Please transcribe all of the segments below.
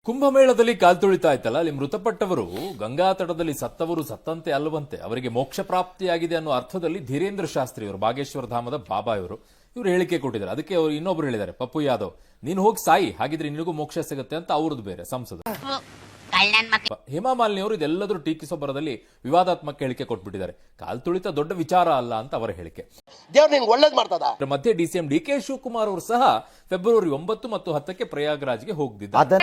ಕುಂಭಮೇಳದಲ್ಲಿ ಕಾಲ್ತುಳಿತಾ ಇತ್ತಲ್ಲ, ಅಲ್ಲಿ ಮೃತಪಟ್ಟವರು ಗಂಗಾ ತಟದಲ್ಲಿ ಸತ್ತವರು ಸತ್ತಂತೆ ಅಲ್ಲವಂತೆ, ಅವರಿಗೆ ಮೋಕ್ಷ ಪ್ರಾಪ್ತಿಯಾಗಿದೆ ಅನ್ನೋ ಅರ್ಥದಲ್ಲಿ ಧೀರೇಂದ್ರ ಶಾಸ್ತ್ರಿ ಅವರು, ಬಾಗೇಶ್ವರ ಧಾಮದ ಬಾಬಾ ಇವರು ಹೇಳಿಕೆ ಕೊಟ್ಟಿದ್ದಾರೆ. ಅದಕ್ಕೆ ಅವರು ಇನ್ನೊಬ್ರು ಹೇಳಿದ್ದಾರೆ, ಪಪ್ಪು ಯಾದವ್, ನೀನು ಹೋಗಿ ಸಾಯಿ, ಹಾಗಿದ್ರೆ ನಿನಗೂ ಮೋಕ್ಷ ಸಿಗುತ್ತೆ ಅಂತ ಅವ್ರದ್ದು ಬೇರೆ ಸಂಸದ. ಹೇಮಾ ಮಾಲಿನಿ ಅವರು ಇದೆಲ್ಲದರೂ ಟೀಕಿಸೋ ಬರದಲ್ಲಿ ವಿವಾದಾತ್ಮಕ ಹೇಳಿಕೆ ಕೊಟ್ಬಿಟ್ಟಿದ್ದಾರೆ. ಕಾಲ್ತುಳಿತ ದೊಡ್ಡ ವಿಚಾರ ಅಲ್ಲ ಅಂತ ಅವರ ಹೇಳಿಕೆ. ಮಧ್ಯೆ ಡಿಸಿಎಂ ಡಿಕೆ ಶಿವಕುಮಾರ್ ಅವರು ಸಹ ಫೆಬ್ರವರಿ 9 ಮತ್ತು 10 ಪ್ರಯಾಗ್ರಾಜ್ಗೆ ಹೋಗ್ತಿದ್ದಾರೆ.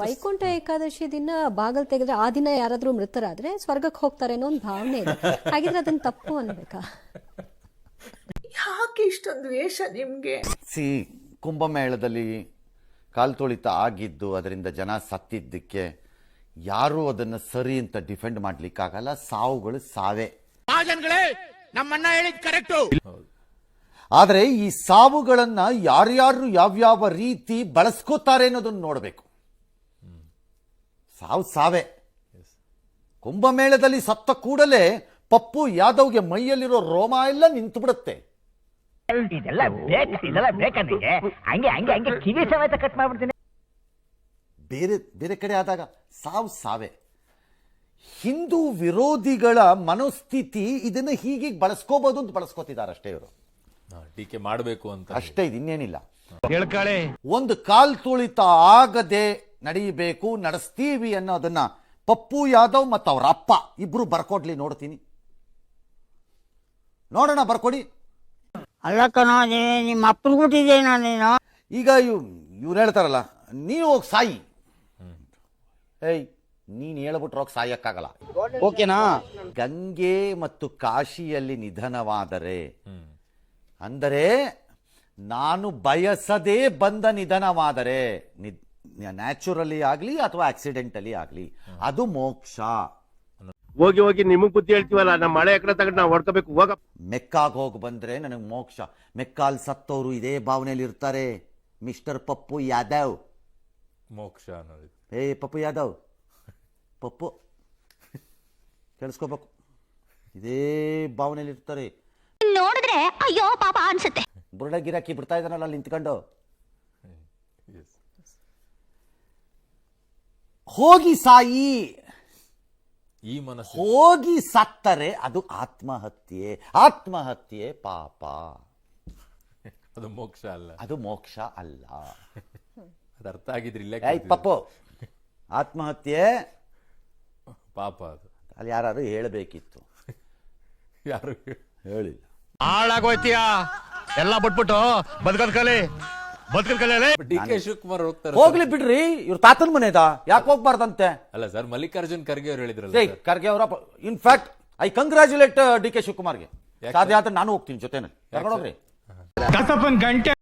ವೈಕುಂಠ ಏಕಾದಶಿ ದಿನ ಬಾಗಲ್ ತೆಗೆದ್ರೆ ಆ ದಿನ ಯಾರಾದ್ರೂ ಮೃತರಾದ್ರೆ ಸ್ವರ್ಗಕ್ಕೆ ಹೋಗ್ತಾರೆ ಅನ್ನೋ ಒಂದು ಭಾವನೆ ಇದೆ. ಹಾಗಿದ್ರೆ ಅದನ್ನ ತಪ್ಪು ಅನ್ಬೇಕಾ? ಯಾಕೆ ಇಷ್ಟೊಂದು ವೇಷ ನಿಮ್ಗೆ? ಕುಂಭಮೇಳದಲ್ಲಿ ಕಾಲ್ತುಳಿತ ಆಗಿದ್ದು, ಅದರಿಂದ ಜನ ಸತ್ತಿದ್ದಕ್ಕೆ ಯಾರು ಅದನ್ನ ಸರಿ ಅಂತ ಡಿಫೆಂಡ್ ಮಾಡ್ಲಿಕ್ಕಾಗಲ್ಲ. ಸಾವುಗಳು ಸಾವೇ. ನಮ್ಮಣ್ಣ ಹೇಳಿದ್ ಕರೆಕ್ಟು. ಆದರೆ ಈ ಸಾವುಗಳನ್ನ ಯಾರ್ಯಾರು ಯಾವ್ಯಾವ ರೀತಿ ಬಳಸ್ಕೋತಾರೆ ಅನ್ನೋದನ್ನ ನೋಡಬೇಕು. ಸಾವು ಸಾವೇ. ಕುಂಭಮೇಳದಲ್ಲಿ ಸತ್ತ ಕೂಡಲೇ ಪಪ್ಪು ಯಾದವ್ಗೆ ಮೈಯಲ್ಲಿರೋ ರೋಮ ಎಲ್ಲ ನಿಂತು ಬಿಡುತ್ತೆ. ಕಿವಿ ಸಮೇತ ಕಟ್ ಮಾಡ್ಬಿಡ್ತೀನಿ. ಬೇರೆ ಬೇರೆ ಕಡೆ ಆದಾಗ ಸಾವು ಸಾವೇ. ಹಿಂದೂ ವಿರೋಧಿಗಳ ಮನೋಸ್ಥಿತಿ ಇದನ್ನ ಹೀಗೆ ಬಳಸ್ಕೋಬಹುದು ಅಂತ ಬಳಸ್ಕೋತಿದ್ದಾರೆ ಅಷ್ಟೇ. ಇವರು ಟೀಕೆ ಮಾಡಬೇಕು ಅಂತ ಅಷ್ಟೇ, ಇದು ಇನ್ನೇನಿಲ್ಲ. ಒಂದು ಕಾಲ್ತುಳಿತ ಆಗದೆ ನಡೆಯಬೇಕು, ನಡೆಸ್ತೀವಿ ಅನ್ನೋದನ್ನ ಪಪ್ಪು ಯಾದವ್ ಮತ್ತು ಅವ್ರ ಅಪ್ಪ ಇಬ್ರು ಬರ್ಕೊಡ್ಲಿ, ನೋಡ್ತೀನಿ. ನೋಡೋಣ, ಬರ್ಕೊಡಿ. ಅಲ್ಲಕ್ಕನೋ ನಿಮ್ಮ ಅಪ್ಪನ ಕೊಟ್ಟಿದ್ದೇನೋ ನೀನು. ಈಗ ಇವ್ರು ಹೇಳ್ತಾರಲ್ಲ, ನೀವು ಹೋಗಿ ಸಾಯಿ. ಏಯ್, ನೀನ್ ಹೇಳ್ಬಿಟ್ರೆ ಹೋಗಿ ಸಾಯಕ್ಕಾಗಲ್ಲ. ಓಕೆನಾ? ಗಂಗೆ ಮತ್ತು ಕಾಶಿಯಲ್ಲಿ ನಿಧನವಾದರೆ, ಅಂದರೆ ನಾನು ಬಯಸದೇ ಬಂದ ನಿಧನವಾದರೆ, ನ್ಯಾಚುರಲಿ ಆಗ್ಲಿ ಅಥವಾ ಆಕ್ಸಿಡೆಂಟಲಿ ಆಗ್ಲಿ, ಅದು ಮೋಕ್ಷ. ಹೋಗಿ ಹೋಗಿ ನಿಮಗ್ ಬುದ್ಧಿ ಹೇಳ್ತೀವಲ್ಲ, ನಮ್ಮ ಮಳೆ ಎಕಡೆ ತಗೊಂಡು ನಾವು ಹೊಡ್ಕೋಬೇಕು. ಹೋಗ ಮೆಕ್ಕಾಗ ಹೋಗಿ ಬಂದ್ರೆ ನನಗೆ ಮೋಕ್ಷ. ಮೆಕ್ಕಾಲ್ ಸತ್ತವರು ಇದೇ ಭಾವನೆಯಲ್ಲಿ ಇರ್ತಾರೆ. ಮಿಸ್ಟರ್ ಪಪ್ಪು ಯಾದವ್, ಮೋಕ್ಷ ಅನ್ನೋದು. ಪಪ್ಪು ಯಾದವ್, ಪಪ್ಪು ಕೇಳಿಸ್ಕೋಬೇಕು, ಇದೇ ಭಾವನೆಯಲ್ಲಿ ಇರ್ತಾರೆ. ನೋಡಿದ್ರೆ ಅಯ್ಯೋ ಪಾಪ ಅನ್ಸುತ್ತೆ. ಬುರುಡ ಗಿರಾಕಿ ಬಿಡ್ತಾ ಇದ್ದಾನಲ್ಲ ಅಲ್ಲಿ ನಿಂತ್ಕೊಂಡು. ಹೋಗಿ ಸಾಯಿ. ಈ ಮನಸ್ಸು ಹೋಗಿ ಸತ್ತರೆ ಅದು ಆತ್ಮಹತ್ಯೆ. ಆತ್ಮಹತ್ಯೆ ಪಾಪ, ಅದು ಮೋಕ್ಷ ಅಲ್ಲ. ಅದು ಮೋಕ್ಷ ಅಲ್ಲ. ಅದು ಅರ್ಥ ಆಗಿದ್ರಿಲ್ಲ. ಪಪ್ಪು, ಆತ್ಮಹತ್ಯೆ ಪಾಪ. ಅದು ಅಲ್ಲಿ ಯಾರು ಹೇಳಬೇಕಿತ್ತು, ಯಾರು ಹೇಳಿಲ್ಲ. ಹಾಳಾಗೋಯ್ತೀಯ ಎಲ್ಲ ಬಿಟ್ಬಿಟ್ಟು ಬದುಕಲ್ ಡಿಕೆ ಶಿವಕುಮಾರ್ ಹೋಗ್ತಾರೆ. ಹೋಗ್ಲಿ ಬಿಡ್ರಿ, ಇವ್ರ ತಾತನ ಮನೆದ ಯಾಕೆ ಹೋಗ್ಬಾರ್ದಂತೆ? ಅಲ್ಲ ಸರ್, ಮಲ್ಲಿಕಾರ್ಜುನ್ ಖರ್ಗೆ ಅವರು ಹೇಳಿದ್ರಲ್ಲ. ಖರ್ಗೆ ಅವರ in fact I congratulate D K ಶಿವಕುಮಾರ್ಗೆ. ಸಾಧ್ಯ ಆದ್ರೆ ನಾನು ಹೋಗ್ತೀನಿ ಜೊತೆನೆ. ಕರ್ಕೊಂಡೋಗ್ರಿ. ಗಂಟೆ